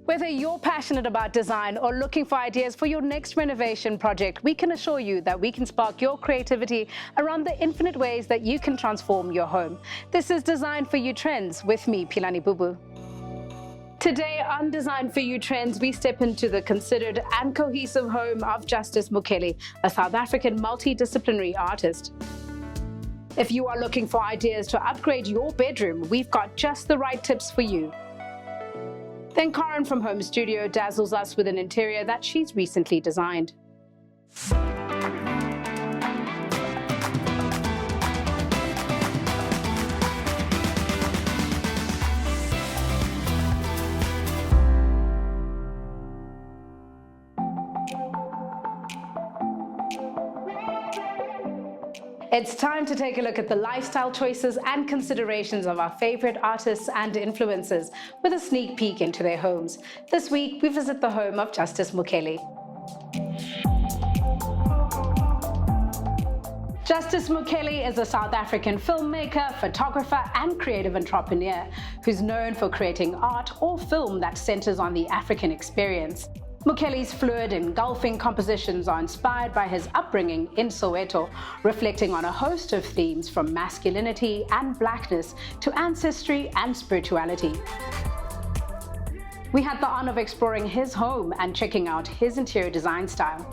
Whether you're passionate about design or looking for ideas for your next renovation project, we can assure you that we can spark your creativity around the infinite ways that you can transform your home. This is Design for You Trends with me, Philani Bubu. Today on Design for You Trends, we step into the considered and cohesive home of Justice Mukheli, a South African multidisciplinary artist. If you are looking for ideas to upgrade your bedroom, we've got just the right tips for you. Then Karen from Home Studio dazzles us with an interior that she's recently designed. It's time to take a look at the lifestyle choices and considerations of our favorite artists and influencers with a sneak peek into their homes. This week, we visit the home of Justice Mukheli. Justice Mukheli is a South African filmmaker, photographer, and creative entrepreneur who's known for creating art or film that centers on the African experience. Mukheli's fluid, engulfing compositions are inspired by his upbringing in Soweto, reflecting on a host of themes from masculinity and blackness to ancestry and spirituality. We had the honor of exploring his home and checking out his interior design style.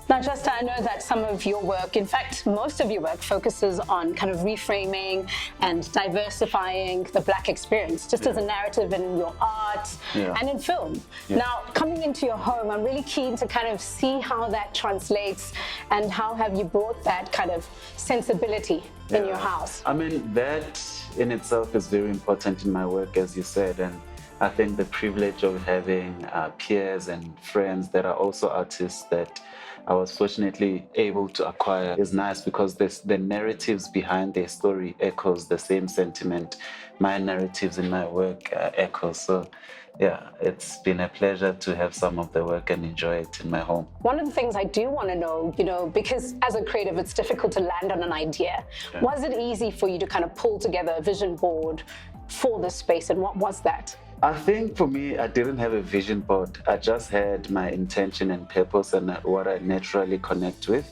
Now, Justa, I know that some of your work, in fact, most of your work focuses on kind of reframing and diversifying the Black experience, just as a narrative in your art and in film. Now, coming into your home, I'm really keen to kind of see how that translates and how have you brought that kind of sensibility in your house. I mean, that in itself is very important in my work, as you said, and I think the privilege of having peers and friends that are also artists that I was fortunately able to acquire is nice because the narratives behind their story echoes the same sentiment. My narratives in my work echo. So yeah, it's been a pleasure to have some of the work and enjoy it in my home. One of the things I do want to know, because as a creative, it's difficult to land on an idea. Okay. Was it easy for you to kind of pull together a vision board for this space, and what was that? I think for me, I didn't have a vision board. I just had my intention and purpose and what I naturally connect with.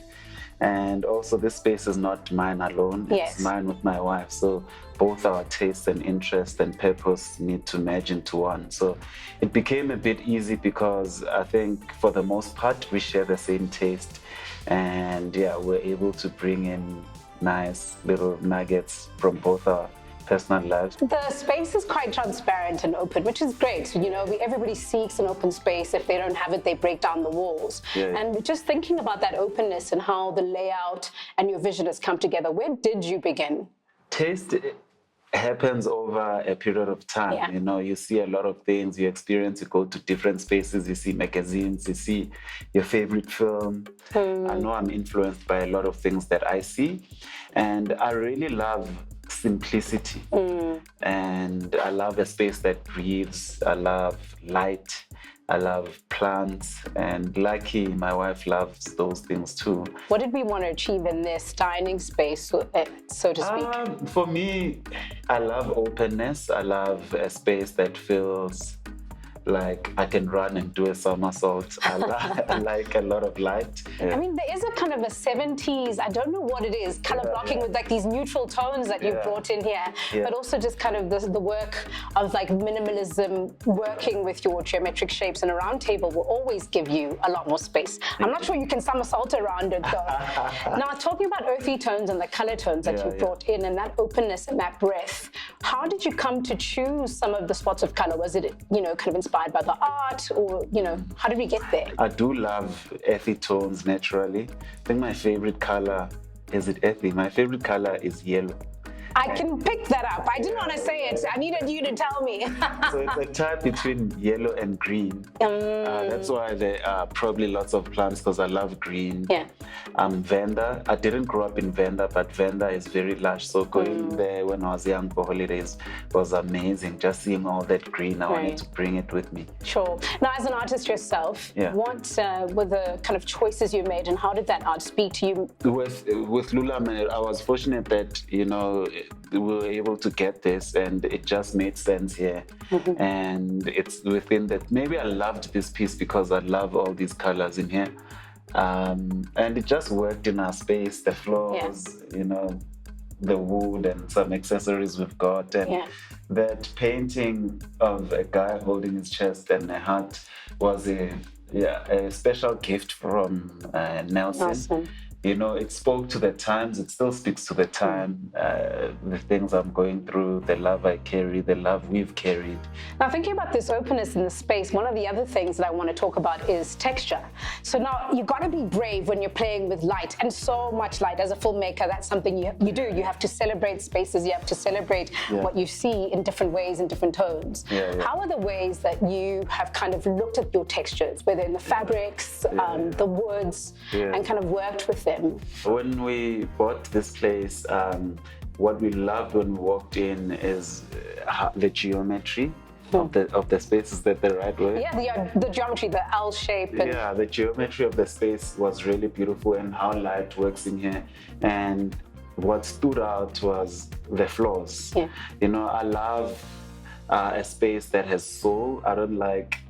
And also this space is not mine alone, it's mine with my wife. So both our tastes and interests and purpose need to merge into one. So it became a bit easy because I think for the most part, we share the same taste. And yeah, we're able to bring in nice little nuggets from both our personal lives. The space is quite transparent and open, which is great. Everybody seeks an open space. If they don't have it, they break down the walls. And just thinking about that openness and how the layout and your vision has come together, where did you begin? Taste happens over a period of time. You see a lot of things, you experience, you go to different spaces, you see magazines, you see your favorite film. I know I'm influenced by a lot of things that I see, and I really love simplicity. And I love a space that breathes. I love light. I love plants, and lucky my wife loves those things too. What did we want to achieve in this dining space, so to speak? For me, I love openness. I love a space that feels like I can run and do a somersault. I like a lot of light. I mean, there is a kind of a 70s, I don't know what it is, color blocking with like these neutral tones that you brought in here, but also just kind of the work of like minimalism, working with your geometric shapes, and a round table will always give you a lot more space. I'm not sure you can somersault around it though. Now, talking about earthy tones and the color tones that you brought in and that openness and that breadth, how did you come to choose some of the spots of color? Was it, kind of inspired by the art, or how did we get there? I do love earthy tones naturally. I think my favorite color, is it earthy? My favorite color is yellow. I can pick that up. I didn't want to say it. I needed you to tell me. So it's a type between yellow and green. That's why there are probably lots of plants, because I love green. Venda. I didn't grow up in Venda, but Venda is very lush. So going there when I was young for holidays was amazing. Just seeing all that green, I wanted to bring it with me. Sure. Now, as an artist yourself, what were the kind of choices you made, and how did that art speak to you? With Lula, I was fortunate that, we were able to get this, and it just made sense here. And it's within that. Maybe I loved this piece because I love all these colors in here. And it just worked in our space, the floors, the wood and some accessories we've got. And that painting of a guy holding his chest and a heart was a special gift from Nelson. It spoke to the times. It still speaks to the time, the things I'm going through, the love I carry, the love we've carried. Now, thinking about this openness in the space, one of the other things that I want to talk about is texture. So now you've got to be brave when you're playing with light, and so much light. As a filmmaker, that's something you do. You have to celebrate spaces. You have to celebrate what you see in different ways, in different tones. How are the ways that you have kind of looked at your textures, whether in the fabrics, the woods, and kind of worked with them? When we bought this place, what we loved when we walked in is the geometry of the space. Is that the right word? Yeah, the geometry, the L shape. The geometry of the space was really beautiful, and how light works in here. And what stood out was the floors. I love a space that has soul. I don't like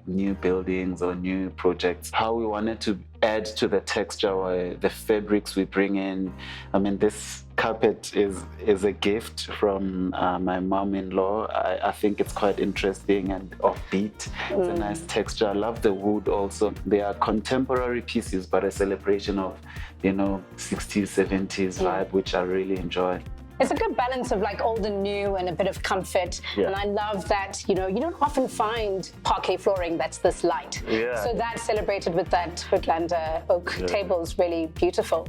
new buildings or new projects. How we wanted to add to the texture or the fabrics we bring in. I mean, this carpet is a gift from my mom-in-law. I think it's quite interesting and offbeat. It's a nice texture. I love the wood also. They are contemporary pieces, but a celebration of, 60s, 70s vibe, which I really enjoy. It's a good balance of like old and new and a bit of comfort. And I love that, you don't often find parquet flooring that's this light. So that celebrated with that Hoodlander oak table is really beautiful.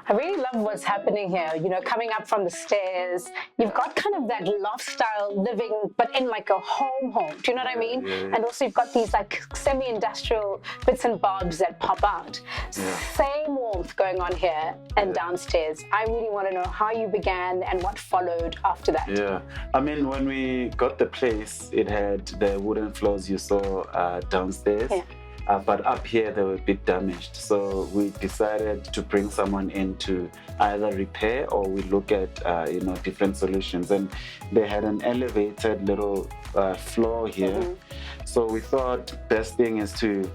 I really love what's happening here. Coming up from the stairs, you've got kind of that loft-style living, but in like a home. Do you know what I mean? And also you've got these like semi-industrial bits and bobs that pop out. Same warmth going on here and downstairs. I really want to know how you began and what followed after that. I mean, when we got the place, it had the wooden floors you saw downstairs. But up here, they were a bit damaged. So we decided to bring someone in to either repair or we look at, different solutions. And they had an elevated little floor here. So we thought best thing is to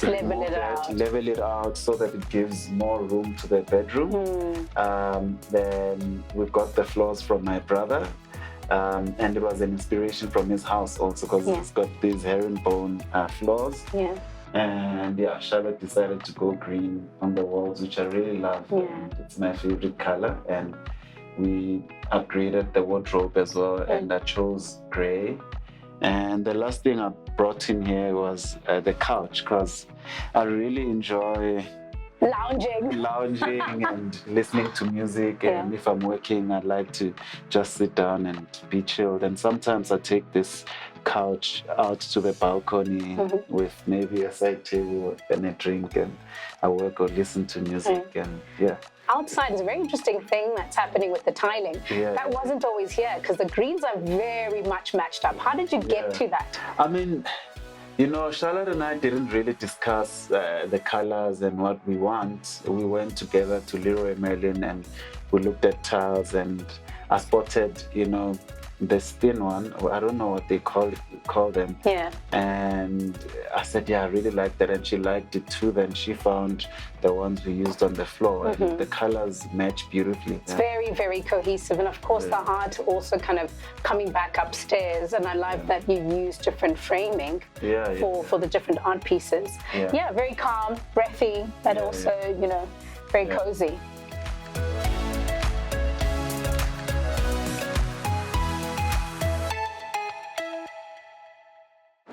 level it out so that it gives more room to the bedroom. Then we got the floors from my brother. And it was an inspiration from his house also because it's got these herringbone floors. And Charlotte decided to go green on the walls, which I really love. And it's my favorite color. And we upgraded the wardrobe as well, and I chose gray. And the last thing I brought in here was the couch, because I really enjoy lounging and listening to music. And if I'm working, I'd like to just sit down and be chilled. And sometimes I take this couch out to the balcony with maybe a side table and a drink, and I work or listen to music. And outside is a very interesting thing that's happening with the tiling. That wasn't always here because the greens are very much matched up. How did you get to that? I mean, Charlotte and I didn't really discuss the colors and what we want. We went together to Leroy Merlin and we looked at tiles, and I spotted, the thin one. I don't know what they call them. And I said, I really like that, and she liked it too. Then she found the ones we used on the floor, and the colors match beautifully. It's very, very cohesive, and of course the art also kind of coming back upstairs. And I love that you use different framing for the different art pieces. Very calm, breathy, but also very cozy.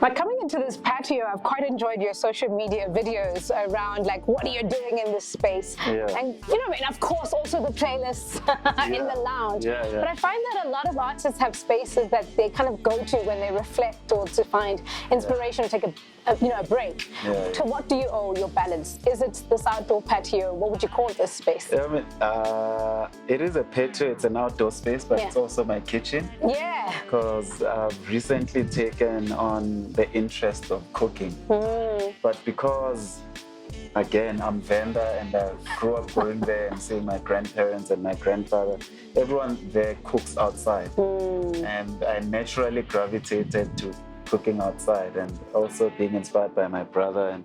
Now, coming to this patio, I've quite enjoyed your social media videos around like what are you doing in this space. And and of course also the playlists in the lounge. But I find that a lot of artists have spaces that they kind of go to when they reflect or to find inspiration or take a break. To what do you owe your balance? Is it this outdoor patio? What would you call this space? It is a patio, it's an outdoor space, but it's also my kitchen. Because I've recently taken on the interest of cooking. But because, again, I'm Venda and I grew up going there and seeing my grandparents and my grandfather, everyone there cooks outside. And I naturally gravitated to cooking outside and also being inspired by my brother, and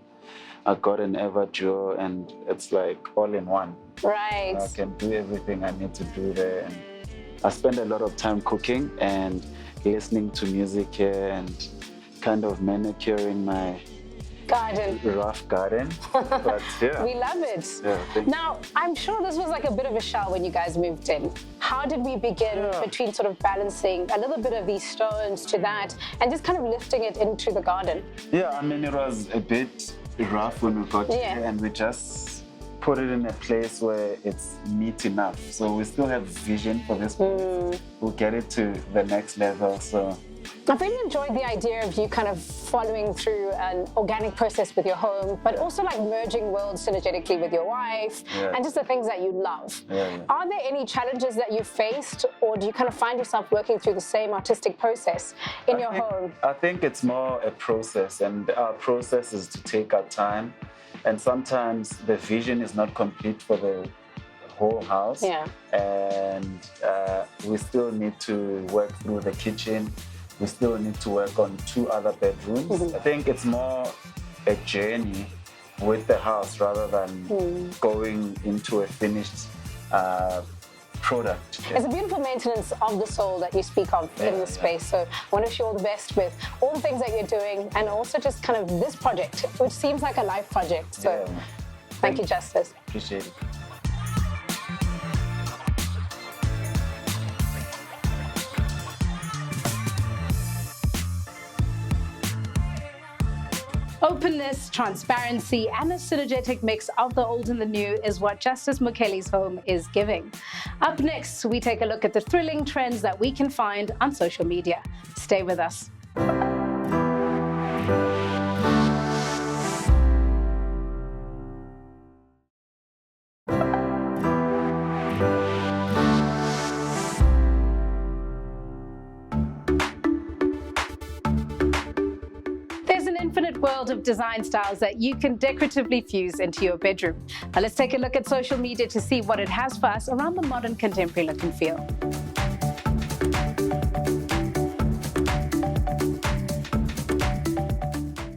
I got an Ever Duo, and it's like all in one. Right. I can do everything I need to do there, and I spend a lot of time cooking and listening to music here and kind of manicuring my rough garden. But we love it. Now, I'm sure this was like a bit of a shell when you guys moved in. How did we begin between sort of balancing a little bit of these stones to that and just kind of lifting it into the garden? I mean, it was a bit rough when we got here, and we just put it in a place where it's neat enough. So we still have vision for this place. We'll get it to the next level. So I've really enjoyed the idea of you kind of following through an organic process with your home, but also like merging worlds synergetically with your wife and just the things that you love. Are there any challenges that you faced, or do you kind of find yourself working through the same artistic process in your home? I think it's more a process, and our process is to take our time. And sometimes the vision is not complete for the whole house. And we still need to work through the kitchen. We still need to work on 2 other bedrooms. I think it's more a journey with the house rather than going into a finished product. It's a beautiful maintenance of the soul that you speak of in this space. So I want to wish you all the best with all the things that you're doing, and also just kind of this project, which seems like a life project. So thank you, Justice. Appreciate it. Openness, transparency, and a synergetic mix of the old and the new is what Justice Mukheli's home is giving. Up next, we take a look at the thrilling trends that we can find on social media. Stay with us. Infinite world of design styles that you can decoratively fuse into your bedroom. Now let's take a look at social media to see what it has for us around the modern contemporary look and feel.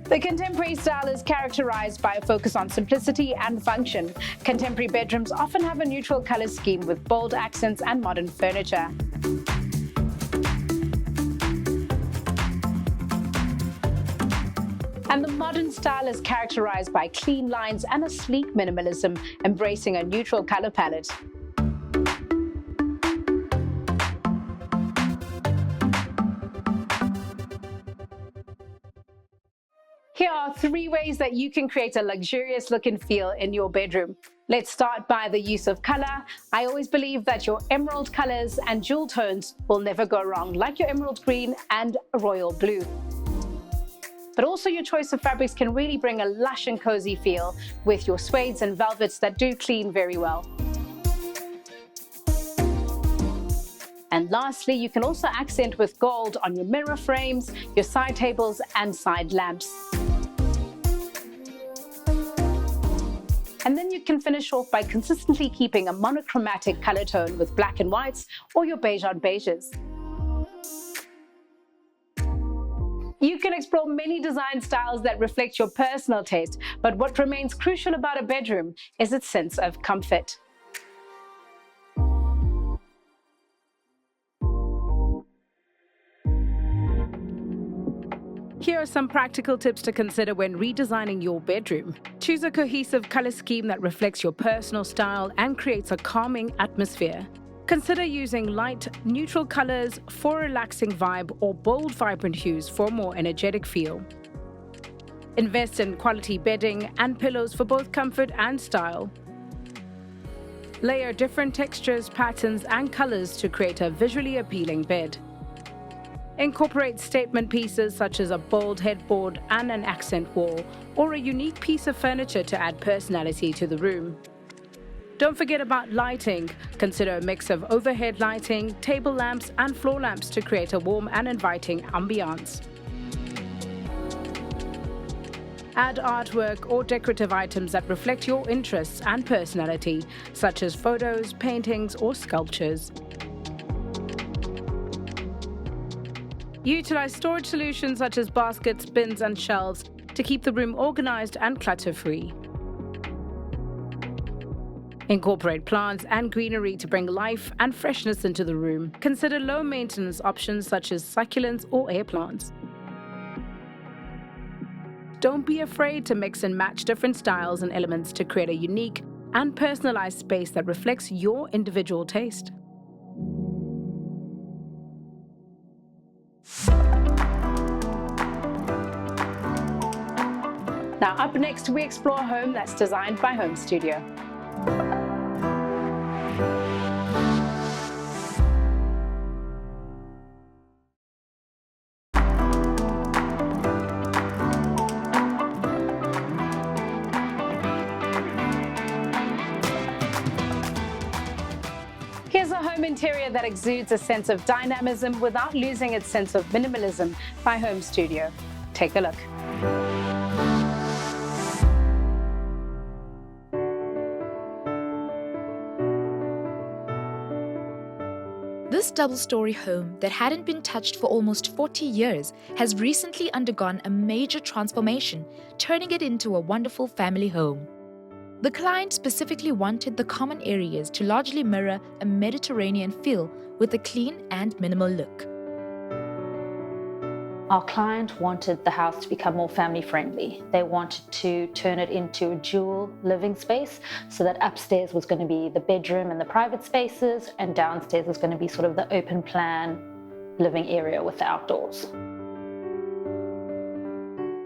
The contemporary style is characterized by a focus on simplicity and function. Contemporary bedrooms often have a neutral color scheme with bold accents and modern furniture. And the modern style is characterized by clean lines and a sleek minimalism, embracing a neutral color palette. Here are 3 ways that you can create a luxurious look and feel in your bedroom. Let's start by the use of color. I always believe that your emerald colors and jewel tones will never go wrong, like your emerald green and royal blue. But also your choice of fabrics can really bring a lush and cozy feel with your suedes and velvets that do clean very well. And lastly, you can also accent with gold on your mirror frames, your side tables, and side lamps. And then you can finish off by consistently keeping a monochromatic color tone with black and whites or your beige on beiges. You can explore many design styles that reflect your personal taste, but what remains crucial about a bedroom is its sense of comfort. Here are some practical tips to consider when redesigning your bedroom. Choose a cohesive color scheme that reflects your personal style and creates a calming atmosphere. Consider using light, neutral colors for a relaxing vibe or bold, vibrant hues for a more energetic feel. Invest in quality bedding and pillows for both comfort and style. Layer different textures, patterns, and colors to create a visually appealing bed. Incorporate statement pieces such as a bold headboard and an accent wall, or a unique piece of furniture to add personality to the room. Don't forget about lighting. Consider a mix of overhead lighting, table lamps, and floor lamps to create a warm and inviting ambiance. Add artwork or decorative items that reflect your interests and personality, such as photos, paintings, or sculptures. Utilize storage solutions such as baskets, bins, and shelves to keep the room organized and clutter-free. Incorporate plants and greenery to bring life and freshness into the room. Consider low-maintenance options such as succulents or air plants. Don't be afraid to mix and match different styles and elements to create a unique and personalized space that reflects your individual taste. Now, up next, we explore a home that's designed by Home Studio. Here's a home interior that exudes a sense of dynamism without losing its sense of minimalism by Home Studio. Take a look. This double-story home that hadn't been touched for almost 40 years has recently undergone a major transformation, turning it into a wonderful family home. The client specifically wanted the common areas to largely mirror a Mediterranean feel with a clean and minimal look. Our client wanted the house to become more family friendly. They wanted to turn it into a dual living space, so that upstairs was going to be the bedroom and the private spaces, and downstairs was going to be sort of the open plan living area with the outdoors.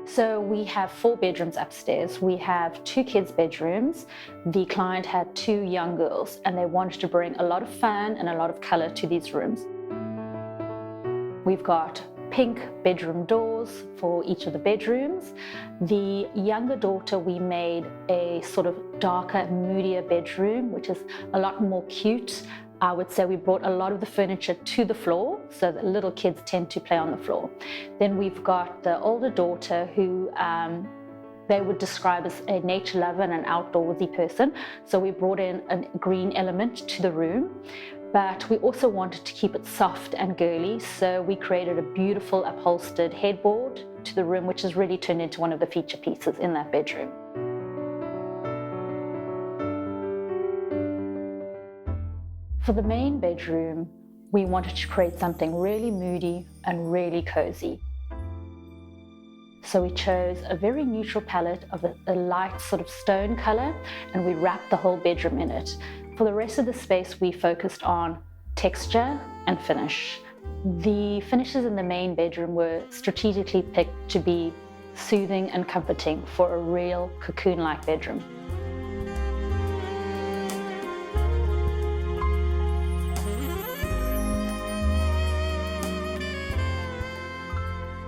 So we have 4 bedrooms upstairs. We have 2 kids' bedrooms. The client had 2 young girls, and they wanted to bring a lot of fun and a lot of color to these rooms. We've got pink bedroom doors for each of the bedrooms. The younger daughter, we made a sort of darker, moodier bedroom, which is a lot more cute. I would say we brought a lot of the furniture to the floor, so that little kids tend to play on the floor. Then we've got the older daughter who they would describe as a nature lover and an outdoorsy person. So we brought in a green element to the room. But we also wanted to keep it soft and girly, so we created a beautiful upholstered headboard to the room, which has really turned into one of the feature pieces in that bedroom. For the main bedroom, we wanted to create something really moody and really cozy. So we chose a very neutral palette of a light sort of stone color, and we wrapped the whole bedroom in it. For the rest of the space, we focused on texture and finish. The finishes in the main bedroom were strategically picked to be soothing and comforting for a real cocoon-like bedroom.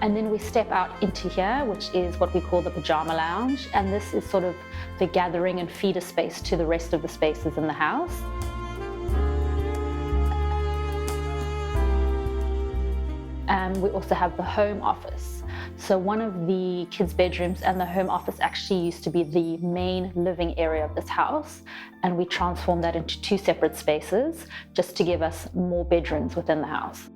And then we step out into here, which is what we call the pajama lounge. And this is sort of the gathering and feeder space to the rest of the spaces in the house. We also have the home office. So one of the kids' bedrooms and the home office actually used to be the main living area of this house. And we transformed that into 2 separate spaces just to give us more bedrooms within the house.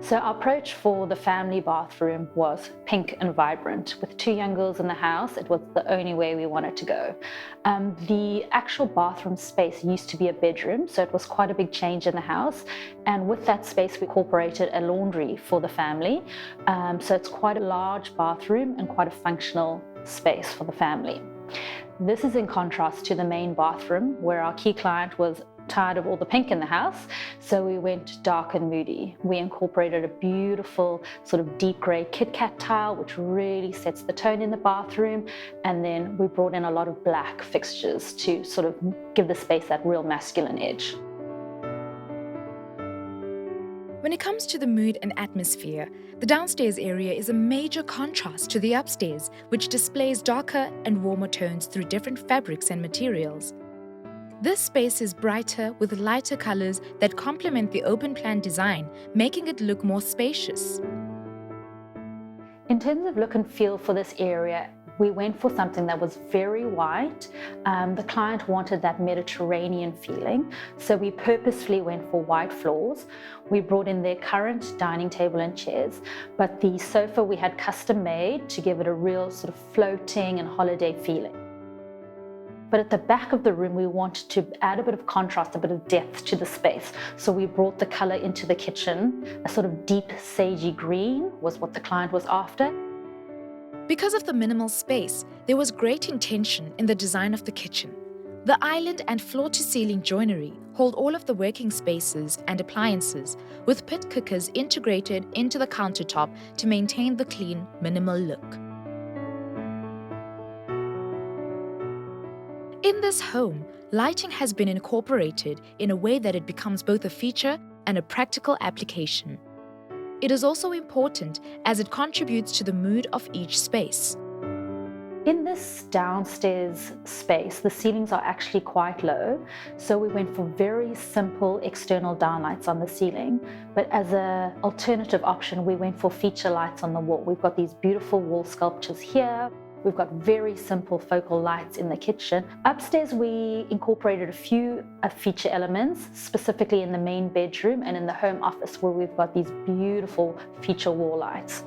So our approach for the family bathroom was pink and vibrant. With 2 young girls in the house, it was the only way we wanted to go. The actual bathroom space used to be a bedroom, so it was quite a big change in the house. And with that space, we incorporated a laundry for the family. So it's quite a large bathroom and quite a functional space for the family. This is in contrast to the main bathroom, where our key client was tired of all the pink in the house, so we went dark and moody. We incorporated a beautiful sort of deep grey Kit Kat tile, which really sets the tone in the bathroom, and then we brought in a lot of black fixtures to sort of give the space that real masculine edge. When it comes to the mood and atmosphere, the downstairs area is a major contrast to the upstairs, which displays darker and warmer tones through different fabrics and materials. This space is brighter with lighter colors that complement the open plan design, making it look more spacious. In terms of look and feel for this area, we went for something that was very white. The client wanted that Mediterranean feeling, so we purposefully went for white floors. We brought in their current dining table and chairs, but the sofa we had custom made to give it a real sort of floating and holiday feeling. But at the back of the room, we wanted to add a bit of contrast, a bit of depth to the space. So we brought the color into the kitchen. A sort of deep sagey green was what the client was after. Because of the minimal space, there was great intention in the design of the kitchen. The island and floor-to-ceiling joinery hold all of the working spaces and appliances, with pit cookers integrated into the countertop to maintain the clean, minimal look. In this home, lighting has been incorporated in a way that it becomes both a feature and a practical application. It is also important as it contributes to the mood of each space. In this downstairs space, the ceilings are actually quite low, so we went for very simple external downlights on the ceiling. But as an alternative option, we went for feature lights on the wall. We've got these beautiful wall sculptures here. We've got very simple focal lights in the kitchen. Upstairs, we incorporated a few feature elements, specifically in the main bedroom and in the home office, where we've got these beautiful feature wall lights.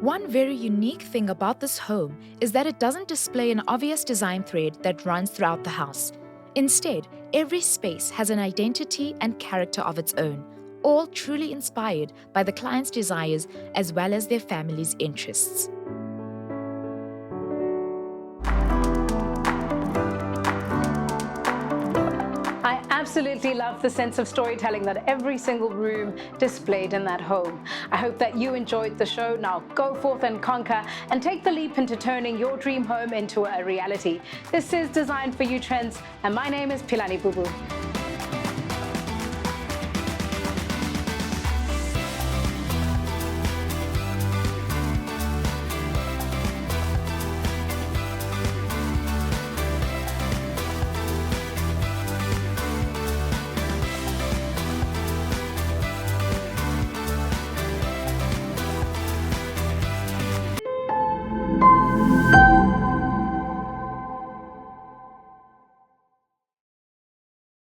One very unique thing about this home is that it doesn't display an obvious design thread that runs throughout the house. Instead, every space has an identity and character of its own, all truly inspired by the client's desires as well as their family's interests. Absolutely love the sense of storytelling that every single room displayed in that home. I hope that you enjoyed the show. Now go forth and conquer and take the leap into turning your dream home into a reality. This is Design for You Trends, and my name is Philani Bubu.